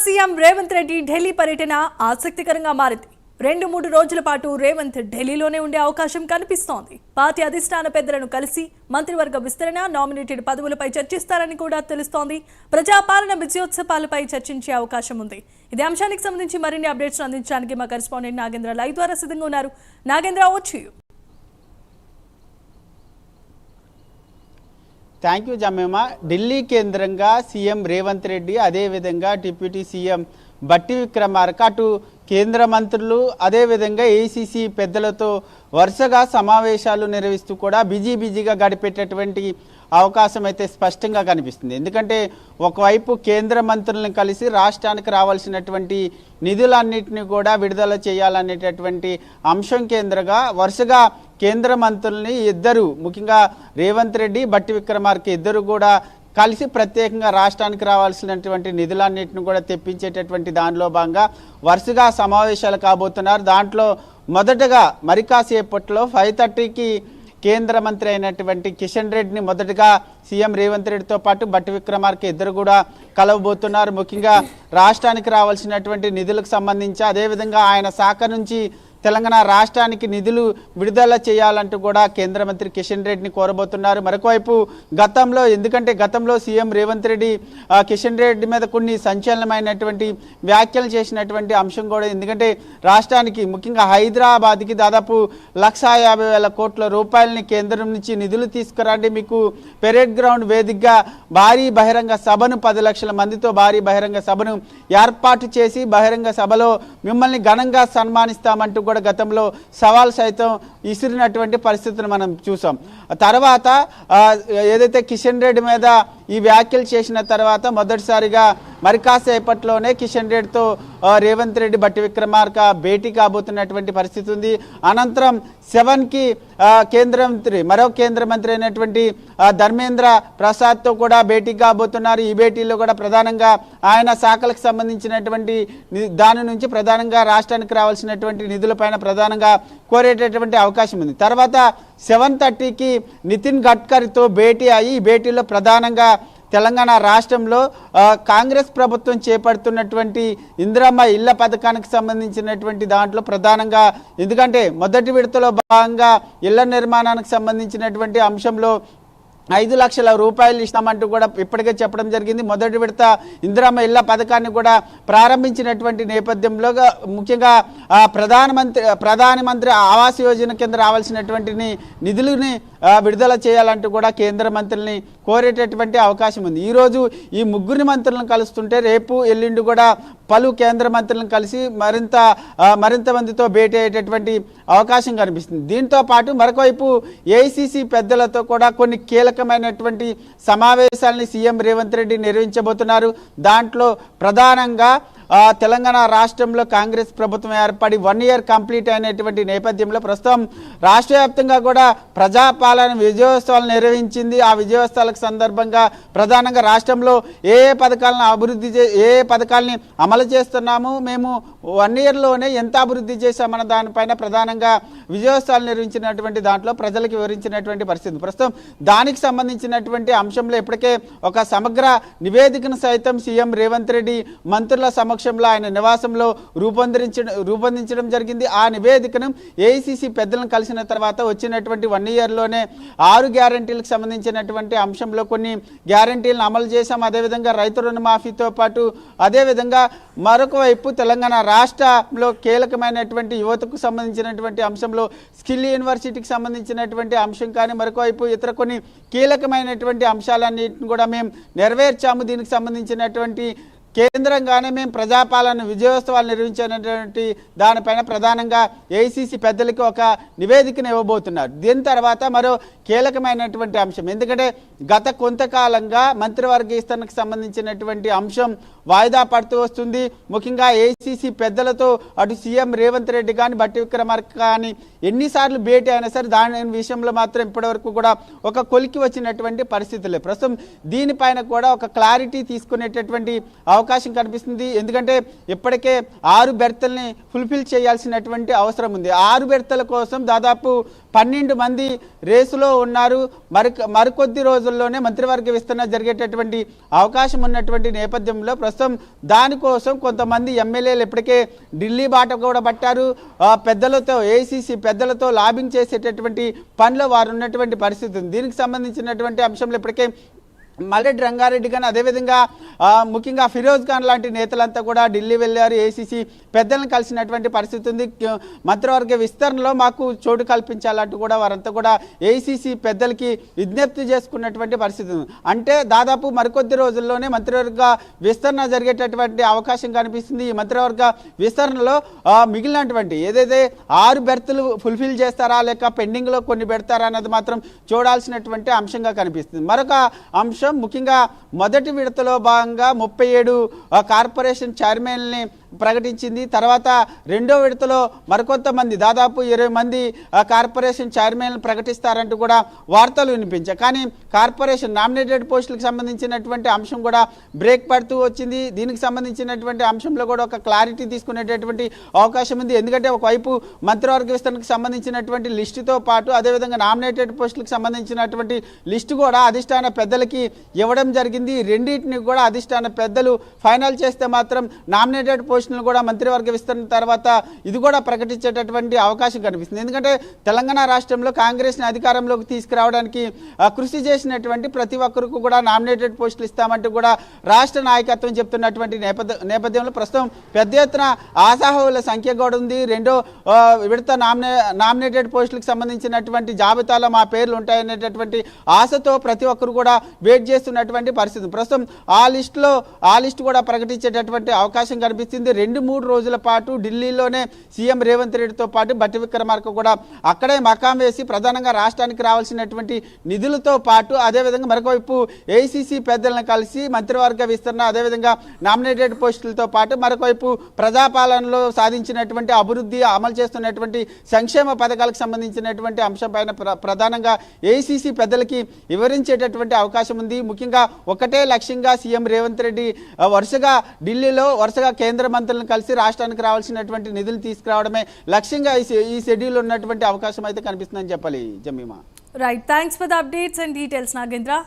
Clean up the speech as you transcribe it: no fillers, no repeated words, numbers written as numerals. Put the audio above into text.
CM Revanth Reddy Delhi పర్యటన ఆసక్తికరంగా మారింది. 2-3 రోజుల పాటు రేవంత్ ఢిల్లీలోనే ఉండే అవకాశం కనిపిస్తోంది. పార్టీ అధిష్టాన పెద్దలను కలిసి మంత్రివర్గ విస్తరణ, నామినేటెడ్ పదవులపై చర్చిస్తారని కూడా తెలుస్తోంది. ప్రజాపాలన విజయోత్సవాలపై చర్చించే అవకాశం ఉంది. ఇదే అంశానికి సంబంధించి మరిన్ని అప్డేట్స్ అందించడానికి మా కరెస్పాండెంట్ నాగేంద్ర లైవ్ ద్వారా సిద్ధంగా ఉన్నారు. నాగేంద్ర, వచ్చి థ్యాంక్ యూ జమేమా. ఢిల్లీ కేంద్రంగా సీఎం రేవంత్ రెడ్డి, అదేవిధంగా డిప్యూటీ సీఎం బట్టి విక్రమార్క, అటు కేంద్ర మంత్రులు, అదేవిధంగా ఏఐసీసీ పెద్దలతో వరుసగా సమావేశాలు నిర్వహిస్తూ కూడా బిజీగా గడిపేటటువంటి అవకాశం అయితే స్పష్టంగా కనిపిస్తుంది. ఎందుకంటే ఒకవైపు కేంద్ర మంత్రులను కలిసి రాష్ట్రానికి రావాల్సినటువంటి నిధులన్నింటినీ కూడా విడుదల చేయాలనేటటువంటి అంశం కేంద్రంగా వరుసగా కేంద్ర మంత్రుల్ని ఇద్దరు, ముఖ్యంగా రేవంత్ రెడ్డి, బట్టి విక్రమార్క ఇద్దరు కూడా కలిసి ప్రత్యేకంగా రాష్ట్రానికి రావాల్సినటువంటి నిధులన్నింటిని కూడా తెప్పించేటటువంటి దానిలో భాగంగా వరుసగా సమావేశాలు కాబోతున్నారు. దాంట్లో మొదటగా మరి కాసేపట్లో 5:30కి కేంద్ర మంత్రి అయినటువంటి కిషన్ రెడ్డిని మొదటగా సీఎం రేవంత్ రెడ్డితో పాటు బట్టి విక్రమార్క ఇద్దరు కూడా కలవబోతున్నారు. ముఖ్యంగా రాష్ట్రానికి రావాల్సినటువంటి నిధులకు సంబంధించి, అదేవిధంగా ఆయన శాఖ నుంచి తెలంగాణ రాష్ట్రానికి నిధులు విడుదల చేయాలంటూ కూడా కేంద్ర మంత్రి కిషన్ రెడ్డిని కోరబోతున్నారు. మరొకవైపు గతంలో సీఎం రేవంత్ రెడ్డి కిషన్ రెడ్డి మీద కొన్ని సంచలనమైనటువంటి వ్యాఖ్యలు చేసినటువంటి అంశం కూడా, ఎందుకంటే రాష్ట్రానికి ముఖ్యంగా హైదరాబాద్కి దాదాపు 1,50,000 కోట్ల రూపాయలని కేంద్రం నుంచి నిధులు తీసుకురండి, మీకు పెరేడ్ గ్రౌండ్ వేదికగా భారీ బహిరంగ సభను 10 లక్షల మందితో భారీ బహిరంగ సభను ఏర్పాటు చేసి బహిరంగ సభలో మిమ్మల్ని ఘనంగా సన్మానిస్తామంటూ కూడా గతంలో సవాల్ సైతం ఇసిరినటువంటి పరిస్థితిని మనం చూసాం. తర్వాత ఏదైతే కిషన్ రెడ్డి మీద ఈ వ్యాఖ్యలు చేసిన తర్వాత మొదటిసారిగా మరి కాసేపట్లోనే కిషన్ రెడ్డితో రేవంత్ రెడ్డి, బట్టి విక్రమార్క భేటీ కాబోతున్నటువంటి పరిస్థితి ఉంది. అనంతరం 7కి మరో కేంద్ర మంత్రి అయినటువంటి ధర్మేంద్ర ప్రసాద్తో కూడా భేటీ కాబోతున్నారు. ఈ భేటీలో కూడా ప్రధానంగా ఆయన శాఖలకు సంబంధించినటువంటి దాని నుంచి ప్రధానంగా రాష్ట్రానికి రావాల్సినటువంటి నిధులపైన ప్రధానంగా కోరేటటువంటి అవకాశం ఉంది. తర్వాత 7:30కి నితిన్ గడ్కరీతో భేటీ అయ్యి, ఈ భేటీలో ప్రధానంగా తెలంగాణ రాష్ట్రంలో కాంగ్రెస్ ప్రభుత్వం చేపడుతున్నటువంటి ఇందిరమ్మ ఇళ్ల పథకానికి సంబంధించినటువంటి దాంట్లో ప్రధానంగా, ఎందుకంటే మొదటి విడతలో భాగంగా ఇళ్ల నిర్మాణానికి సంబంధించినటువంటి అంశంలో 5 లక్షల రూపాయలు ఇస్తామంటూ కూడా ఇప్పటికే చెప్పడం జరిగింది. మొదటి విడత ఇందిరమ్మ ఇళ్ల పథకాన్ని కూడా ప్రారంభించినటువంటి నేపథ్యంలో ముఖ్యంగా ప్రధానమంత్రి ఆవాస్ యోజన కింద రావాల్సినటువంటి నిధులని విడుదల చేయాలంటూ కూడా కేంద్ర మంత్రుల్ని కోరేటటువంటి అవకాశం ఉంది. ఈరోజు ఈ ముగ్గురు మంత్రులను కలుస్తుంటే రేపు ఎల్లుండి కూడా పలు కేంద్ర మంత్రులను కలిసి మరింత మందితో భేటీ అయ్యేటటువంటి అవకాశం కనిపిస్తుంది. దీంతో పాటు మరొకవైపు ఏఐసీసీ పెద్దలతో కూడా కొన్ని కీలకమైనటువంటి సమావేశాలని సీఎం రేవంత్ రెడ్డి నిర్వహించబోతున్నారు. దాంట్లో ప్రధానంగా తెలంగాణ రాష్ట్రంలో కాంగ్రెస్ ప్రభుత్వం ఏర్పడి 1 ఇయర్ కంప్లీట్ అయినటువంటి నేపథ్యంలో ప్రస్తుతం రాష్ట్ర వ్యాప్తంగా కూడా ప్రజాపాలన విజయోత్సవాలు నిర్వహించింది. ఆ విజయోత్సవాలకు సందర్భంగా ప్రధానంగా రాష్ట్రంలో ఏ పథకాలని అమలు చేస్తున్నాము, మేము 1 ఇయర్లోనే ఎంత అభివృద్ధి చేశామన్న దానిపైన ప్రధానంగా విజయోత్సవాలు నిర్వహించినటువంటి దాంట్లో ప్రజలకు వివరించినటువంటి పరిస్థితి. ప్రస్తుతం దానికి సంబంధించినటువంటి అంశంలో ఇప్పటికే ఒక సమగ్ర నివేదికను సైతం సీఎం రేవంత్ రెడ్డి మంత్రుల సమక్షంలో ఆయన నివాసంలో రూపొందించడం జరిగింది. ఆ నివేదికను ఏఐసీసీ పెద్దలను కలిసిన తర్వాత వచ్చినటువంటి 1 ఇయర్లోనే 6 గ్యారంటీలకు సంబంధించినటువంటి అంశంలో కొన్ని గ్యారంటీలను అమలు చేశాం. అదేవిధంగా రైతు రుణమాఫీతో పాటు అదేవిధంగా మరొక వైపు తెలంగాణ రాష్ట్రంలో కీలకమైనటువంటి యువతకు సంబంధించినటువంటి అంశంలో స్కిల్ యూనివర్సిటీకి సంబంధించినటువంటి అంశం కానీ, మరొక వైపు ఇతర కొన్ని కీలకమైనటువంటి అంశాలన్నింటిని కూడా మేము నెరవేర్చాము. దీనికి సంబంధించినటువంటి కేంద్రంగానే మేము ప్రజాపాలన విజయోత్సవాలు నిర్వహించినటువంటి దానిపైన ప్రధానంగా ఏఐసీసీ పెద్దలకి ఒక నివేదికను ఇవ్వబోతున్నారు. దీని తర్వాత మరో కీలకమైనటువంటి అంశం, ఎందుకంటే గత కొంతకాలంగా మంత్రివర్గ విస్తరణకు సంబంధించినటువంటి అంశం వాయిదా పడుతూ వస్తుంది. ముఖ్యంగా ఏఐసీసీ పెద్దలతో అటు సీఎం రేవంత్ రెడ్డి కానీ, బట్టి విక్రమార్క కానీ ఎన్నిసార్లు భేటీ అయినా సరే దాని విషయంలో మాత్రం ఇప్పటివరకు కూడా ఒక కొలికి వచ్చినటువంటి పరిస్థితులే. ప్రస్తుతం దీనిపైన కూడా ఒక క్లారిటీ తీసుకునేటటువంటి అవకాశం కనిపిస్తుంది. ఎందుకంటే ఇప్పటికే 6 బెర్తల్ని ఫుల్ఫిల్ చేయాల్సినటువంటి అవసరం ఉంది. 6 బెర్తల కోసం దాదాపు 12 మంది రేసులో ఉన్నారు. మరికొద్ది రోజుల్లోనే మంత్రివర్గ విస్తరణ జరిగేటటువంటి అవకాశం ఉన్నటువంటి నేపథ్యంలో ప్రస్తుతం దానికోసం కొంతమంది ఎమ్మెల్యేలు ఇప్పటికే ఢిల్లీ బాట కూడా పట్టారు. పెద్దలతో ఏఐసిసి పెద్దలతో లాబింగ్ చేసేటటువంటి పనిలో వారు ఉన్నటువంటి పరిస్థితి ఉంది. దీనికి సంబంధించినటువంటి అంశంలో ఇప్పటికే మల్లెడ్డి రంగారెడ్డి కానీ అదేవిధంగా ముఖ్యంగా ఫిరోజ్ ఖాన్ లాంటి నేతలంతా కూడా ఢిల్లీ వెళ్ళారు. ఏసీసీ పెద్దలను కలిసినటువంటి పరిస్థితి ఉంది. మంత్రివర్గ విస్తరణలో మాకు చోటు కల్పించాలంటూ కూడా వారంతా కూడా ఏసీసీ పెద్దలకి విజ్ఞప్తి చేసుకున్నటువంటి పరిస్థితి ఉంది. అంటే దాదాపు మరికొద్ది రోజుల్లోనే మంత్రివర్గ విస్తరణ జరిగేటటువంటి అవకాశం కనిపిస్తుంది. ఈ మంత్రివర్గ విస్తరణలో మిగిలినటువంటి ఏదైతే 6 బెర్తులు ఫుల్ఫిల్ చేస్తారా లేక పెండింగ్లో కొన్ని పెడతారా అన్నది మాత్రం చూడాల్సినటువంటి అంశంగా కనిపిస్తుంది. మరొక అంశం ముఖ్యంగా మొదటి విడతలో భాగంగా 37 కార్పొరేషన్ చైర్మన్ని ప్రకటించింది. తర్వాత రెండో విడతలో మరికొంతమంది దాదాపు 20 మంది కార్పొరేషన్ చైర్మన్లు ప్రకటిస్తారంటూ కూడా వార్తలు వినిపించాయి. కానీ కార్పొరేషన్ నామినేటెడ్ పోస్టులకు సంబంధించినటువంటి అంశం కూడా బ్రేక్ పడుతూ వచ్చింది. దీనికి సంబంధించినటువంటి అంశంలో కూడా ఒక క్లారిటీ తీసుకునేటటువంటి అవకాశం ఉంది. ఎందుకంటే ఒకవైపు మంత్రివర్గ విస్తరణకు సంబంధించినటువంటి లిస్టుతో పాటు అదేవిధంగా నామినేటెడ్ పోస్టులకు సంబంధించినటువంటి లిస్టు కూడా అధిష్టాన పెద్దలకి ఇవ్వడం జరిగింది. రెండింటిని కూడా అధిష్టాన పెద్దలు ఫైనల్ చేస్తే మాత్రం నామినేటెడ్ పోస్టులను కూడా మంత్రివర్గ విస్తరణ తర్వాత ఇది కూడా ప్రకటించేటటువంటి అవకాశం కనిపిస్తుంది. ఎందుకంటే తెలంగాణ రాష్ట్రంలో కాంగ్రెస్ని అధికారంలోకి తీసుకురావడానికి కృషి చేసినటువంటి ప్రతి ఒక్కరికి కూడా నామినేటెడ్ పోస్టులు ఇస్తామంటూ కూడా రాష్ట్ర నాయకత్వం చెప్తున్నటువంటి నేపథ్యంలో ప్రస్తుతం పెద్ద ఎత్తున ఆశాహువుల సంఖ్య కూడా ఉంది. రెండో విడత నామినేటెడ్ పోస్టులకు సంబంధించినటువంటి జాబితాలో మా పేర్లు ఉంటాయనేటటువంటి ఆశతో ప్రతి ఒక్కరు కూడా వెయిట్ చేస్తున్నటువంటి పరిస్థితి. ప్రస్తుతం ఆ లిస్టు కూడా ప్రకటించేటటువంటి అవకాశం కనిపిస్తుంది. 2-3 రోజుల పాటు ఢిల్లీలోనే సీఎం రేవంత్ రెడ్డితో పాటు బట్టి విక్రమార్క కూడా అక్కడే మకాం వేసి ప్రధానంగా రాష్ట్రానికి రావాల్సినటువంటి నిధులతో పాటు అదేవిధంగా మరొకవైపు ఏఐసిసి పెద్దలను కలిసి మంత్రివర్గ విస్తరణ అదేవిధంగా నామినేటెడ్ పోస్టులతో పాటు మరొకవైపు ప్రజాపాలనలో సాధించినటువంటి అభివృద్ధి అమలు చేస్తున్నటువంటి సంక్షేమ పథకాలకు సంబంధించినటువంటి అంశంపైన ప్రధానంగా ఏఐసిసి పెద్దలకి వివరించేటటువంటి అవకాశం ఉంది. ముఖ్యంగా ఒకటే లక్ష్యంగా సీఎం రేవంత్ రెడ్డి ఢిల్లీలో వరుసగా కేంద్ర మంత్రులను కలిసి రాష్ట్రానికి రావాల్సినటువంటి నిధులు తీసుకురావడమే లక్ష్యంగా ఈ షెడ్యూల్ ఉన్నటువంటి అవకాశం అయితే కనిపిస్తుందని చెప్పాలి. Jemimah. Right, thanks for the updates and details Nagendra.